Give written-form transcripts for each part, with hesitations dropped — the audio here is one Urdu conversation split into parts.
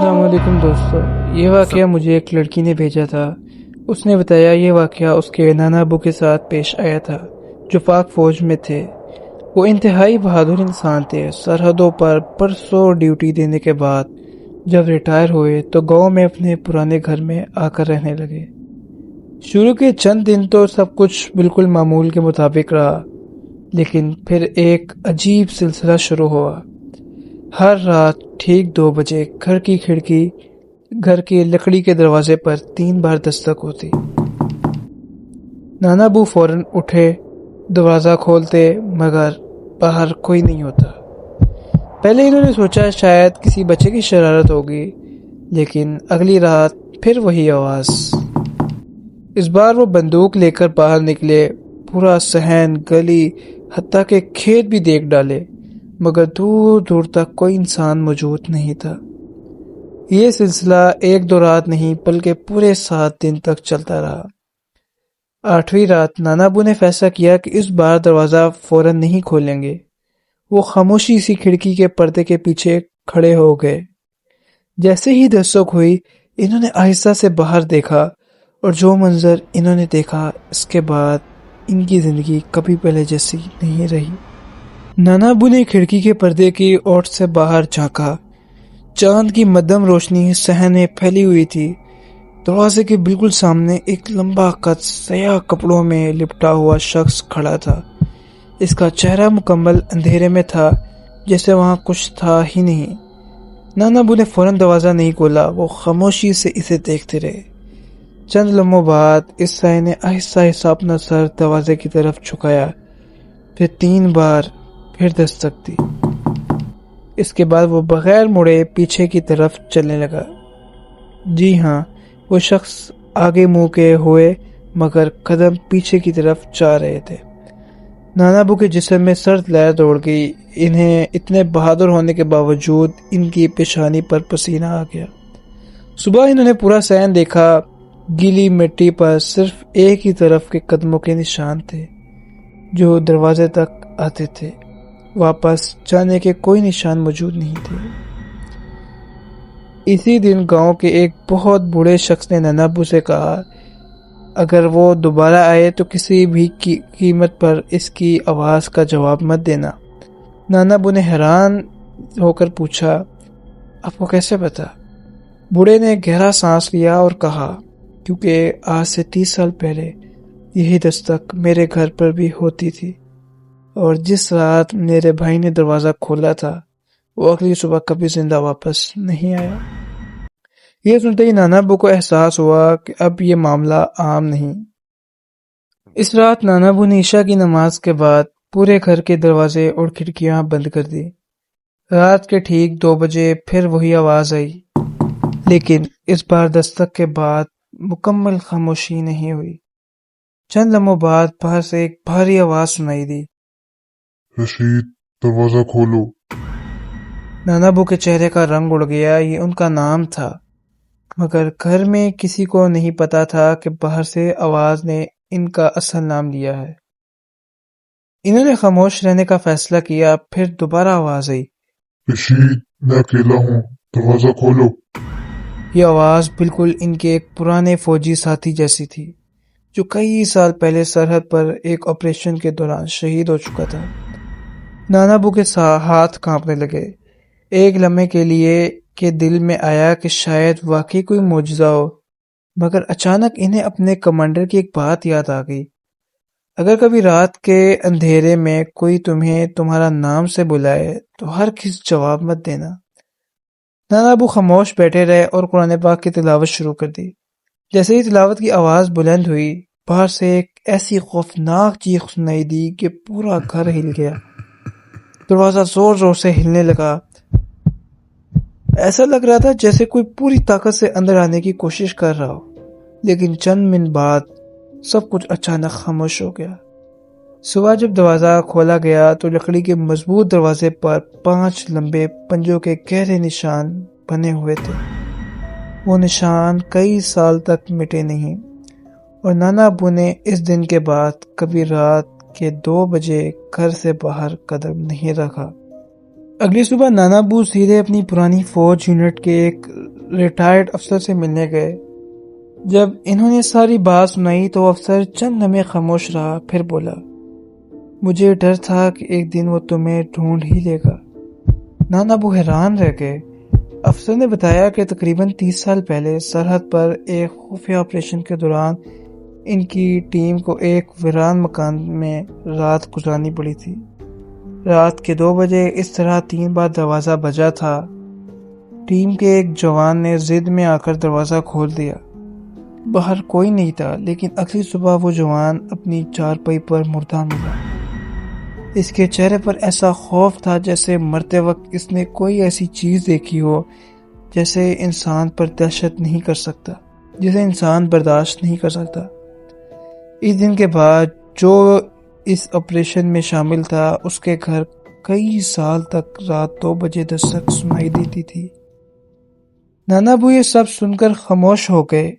السلام علیکم دوستو، یہ واقعہ مجھے ایک لڑکی نے بھیجا تھا۔ اس نے بتایا یہ واقعہ اس کے نانا ابو کے ساتھ پیش آیا تھا جو پاک فوج میں تھے۔ وہ انتہائی بہادر انسان تھے۔ سرحدوں پر برسوں ڈیوٹی دینے کے بعد جب ریٹائر ہوئے تو گاؤں میں اپنے پرانے گھر میں آ کر رہنے لگے۔ شروع کے چند دن تو سب کچھ بالکل معمول کے مطابق رہا، لیکن پھر ایک عجیب سلسلہ شروع ہوا۔ ہر رات ٹھیک 2 بجے گھر کی لکڑی کے دروازے پر 3 بار دستک ہوتی۔ نانا ابو فوراً اٹھے، دروازہ کھولتے، مگر باہر کوئی نہیں ہوتا۔ پہلے انہوں نے سوچا شاید کسی بچے کی شرارت ہوگی، لیکن اگلی رات پھر وہی آواز۔ اس بار وہ بندوق لے کر باہر نکلے، پورا صحن، گلی، حتیٰ کہ کھیت بھی دیکھ ڈالے، مگر دور دور تک کوئی انسان موجود نہیں تھا۔ یہ سلسلہ 1-2 رات نہیں بلکہ پورے 7 دن تک چلتا رہا۔ 8ویں رات نانا ابو نے فیصلہ کیا کہ اس بار دروازہ فوراً نہیں کھولیں گے۔ وہ خاموشی سی کھڑکی کے پردے کے پیچھے کھڑے ہو گئے۔ جیسے ہی دستک ہوئی، انہوں نے آہستہ سے باہر دیکھا، اور جو منظر انہوں نے دیکھا اس کے بعد ان کی زندگی کبھی پہلے جیسی نہیں رہی۔ نانا ابو نے کھڑکی کے پردے کی اوٹ سے باہر جھانکا۔ چاند کی مدھم روشنی صحن میں پھیلی ہوئی تھی۔ دروازے کے بالکل سامنے ایک لمبا قد سیاہ کپڑوں میں لپٹا ہوا شخص کھڑا تھا۔ اس کا چہرہ مکمل اندھیرے میں تھا، جیسے وہاں کچھ تھا ہی نہیں۔ نانا ابو نے فوراً دروازہ نہیں کھولا، وہ خاموشی سے اسے دیکھتے رہے۔ چند لمحوں بعد اس سائے نے آہستہ آہستہ اپنا سر دروازے کی طرف جھکایا، پھر 3 بار پھر دستک دی۔ اس کے بعد وہ بغیر مڑے پیچھے کی طرف چلنے لگا۔ جی ہاں، وہ شخص آگے منہ کے ہوئے مگر قدم پیچھے کی طرف جا رہے تھے۔ نانا ابو کے جسم میں سرد لہر دوڑ گئی۔ انہیں اتنے بہادر ہونے کے باوجود ان کی پیشانی پر پسینہ آ گیا۔ صبح انہوں نے پورا صحن دیکھا۔ گیلی مٹی پر صرف ایک ہی طرف کے قدموں کے نشان تھے جو دروازے تک آتے تھے۔ واپس جانے کے کوئی نشان موجود نہیں تھے۔ اسی دن گاؤں کے ایک بہت بوڑھے شخص نے نانا ابو سے کہا، اگر وہ دوبارہ آئے تو کسی بھی قیمت پر اس کی آواز کا جواب مت دینا۔ نانا ابو نے حیران ہو کر پوچھا، آپ کو کیسے پتا؟ بوڑھے نے گہرا سانس لیا اور کہا، کیونکہ آج سے 30 سال پہلے یہی دستک میرے گھر پر بھی ہوتی تھی، اور جس رات میرے بھائی نے دروازہ کھولا تھا وہ اگلی صبح کبھی زندہ واپس نہیں آیا۔ یہ سنتے ہی نانا ابو کو احساس ہوا کہ اب یہ معاملہ عام نہیں۔ اس رات نانا ابو نے عشاء کی نماز کے بعد پورے گھر کے دروازے اور کھڑکیاں بند کر دی۔ رات کے ٹھیک 2 بجے پھر وہی آواز آئی، لیکن اس بار دستک کے بعد مکمل خاموشی نہیں ہوئی۔ چند لمحوں بعد باہر سے ایک بھاری آواز سنائی دی، رشید، دروازہ کھولو۔ نانا ابو کے چہرے کا رنگ اڑ گیا۔ یہ ان کا نام تھا، مگر گھر میں کسی کو نہیں پتا تھا کہ باہر سے آواز نے ان کا اصل نام لیا ہے۔ انہوں نے خاموش رہنے کا فیصلہ کیا۔ پھر دوبارہ آواز آئی، رشید، میں اکیلا ہوں، دروازہ کھولو۔ یہ آواز بالکل ان کے ایک پرانے فوجی ساتھی جیسی تھی جو کئی سال پہلے سرحد پر ایک آپریشن کے دوران شہید ہو چکا تھا۔ نانا ابو کے ہاتھ کانپنے لگے۔ ایک لمحے کے لیے کہ دل میں آیا کہ شاید واقعی کوئی معجزہ ہو، مگر اچانک انہیں اپنے کمانڈر کی ایک بات یاد آ گئی، اگر کبھی رات کے اندھیرے میں کوئی تمہیں تمہارا نام سے بلائے تو ہر کس جواب مت دینا۔ نانا ابو خاموش بیٹھے رہے اور قرآن پاک کی تلاوت شروع کر دی۔ جیسے ہی تلاوت کی آواز بلند ہوئی، باہر سے ایک ایسی خوفناک چیخ سنائی دی کہ پورا گھر ہل گیا۔ دروازہ زور زور سے ہلنے لگا۔ ایسا لگ رہا تھا جیسے کوئی پوری طاقت سے اندر آنے کی کوشش کر رہا ہو، لیکن چند منٹ بعد سب کچھ اچانک خاموش ہو گیا۔ صبح جب دروازہ کھولا گیا تو لکڑی کے مضبوط دروازے پر 5 لمبے پنجوں کے گہرے نشان بنے ہوئے تھے۔ وہ نشان کئی سال تک مٹے نہیں، اور نانا ابو نے اس دن کے بعد کبھی رات کے 2 بجے گھر سے باہر قدم نہیں رکھا۔ اگلی صبح نانا ابو سیدھے اپنی پرانی فوج یونٹ کے ایک ریٹائرڈ افسر سے ملنے گئے۔ جب انہوں نے ساری بات سنائی تو افسر چند لمحے خاموش رہا، پھر بولا، مجھے ڈر تھا کہ ایک دن وہ تمہیں ڈھونڈ ہی لے گا۔ نانا ابو حیران رہ گئے۔ افسر نے بتایا کہ تقریباً 30 سال پہلے سرحد پر ایک خفیہ آپریشن کے دوران ان کی ٹیم کو ایک ویران مکان میں رات گزارنی پڑی تھی۔ رات کے 2 بجے اس طرح 3 بار دروازہ بجا تھا۔ ٹیم کے ایک جوان نے ضد میں آ کر دروازہ کھول دیا۔ باہر کوئی نہیں تھا، لیکن اگلی صبح وہ جوان اپنی چارپائی پر مردہ ملا۔ اس کے چہرے پر ایسا خوف تھا جیسے مرتے وقت اس نے کوئی ایسی چیز دیکھی ہو جیسے انسان پر دہشت نہیں کر سکتا، جسے انسان برداشت نہیں کر سکتا۔ اس دن کے بعد جو اس آپریشن میں شامل تھا اس کے گھر کئی سال تک رات 2 بجے دستک سنائی دیتی تھی۔ نانا ابو یہ سب سن کر خاموش ہو گئے۔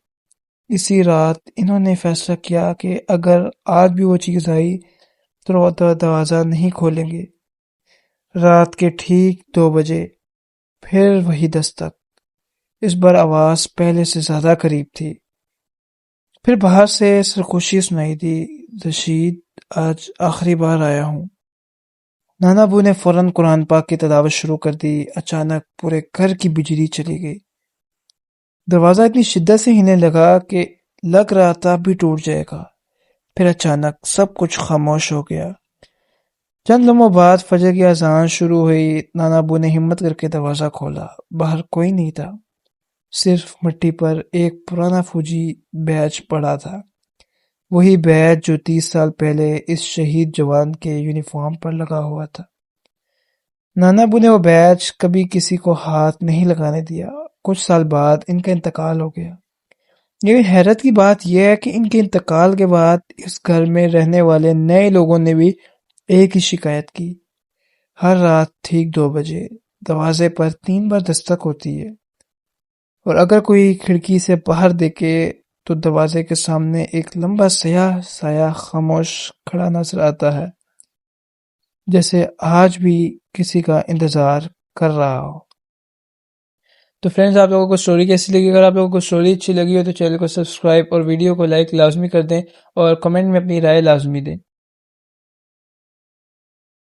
اسی رات انہوں نے فیصلہ کیا کہ اگر آج بھی وہ چیز آئی تو وہ دروازہ نہیں کھولیں گے۔ رات کے ٹھیک 2 بجے پھر وہی دستک، اس بار آواز پہلے سے زیادہ قریب تھی۔ پھر باہر سے سرخوشی سنائی دی، رشید آج آخری بار آیا ہوں۔ نانا ابو نے فوراً قرآن پاک کی تلاوت شروع کر دی۔ اچانک پورے گھر کی بجلی چلی گئی۔ دروازہ اتنی شدت سے ہلنے لگا کہ لگ رہا تھا ابھی ٹوٹ جائے گا۔ پھر اچانک سب کچھ خاموش ہو گیا۔ چند لمحوں بعد فجر کی اذان شروع ہوئی۔ نانا ابو نے ہمت کر کے دروازہ کھولا۔ باہر کوئی نہیں تھا، صرف مٹی پر ایک پرانا فوجی بیج پڑا تھا، وہی بیج جو 30 سال پہلے اس شہید جوان کے یونیفارم پر لگا ہوا تھا۔ نانا ابو نے وہ بیج کبھی کسی کو ہاتھ نہیں لگانے دیا۔ کچھ سال بعد ان کا انتقال ہو گیا، لیکن حیرت کی بات یہ ہے کہ ان کے انتقال کے بعد اس گھر میں رہنے والے نئے لوگوں نے بھی ایک ہی شکایت کی۔ ہر رات ٹھیک 2 بجے دروازے پر 3 بار دستک ہوتی ہے، اور اگر کوئی کھڑکی سے باہر دیکھے تو دروازے کے سامنے ایک لمبا سیاہ سایہ خاموش کھڑا نظر آتا ہے، جیسے آج بھی کسی کا انتظار کر رہا ہو۔ تو فرینڈز، آپ لوگوں کو سٹوری کیسی لگی؟ اگر آپ لوگوں کو سٹوری اچھی لگی ہو تو چینل کو سبسکرائب اور ویڈیو کو لائک لازمی کر دیں، اور کمنٹ میں اپنی رائے لازمی دیں۔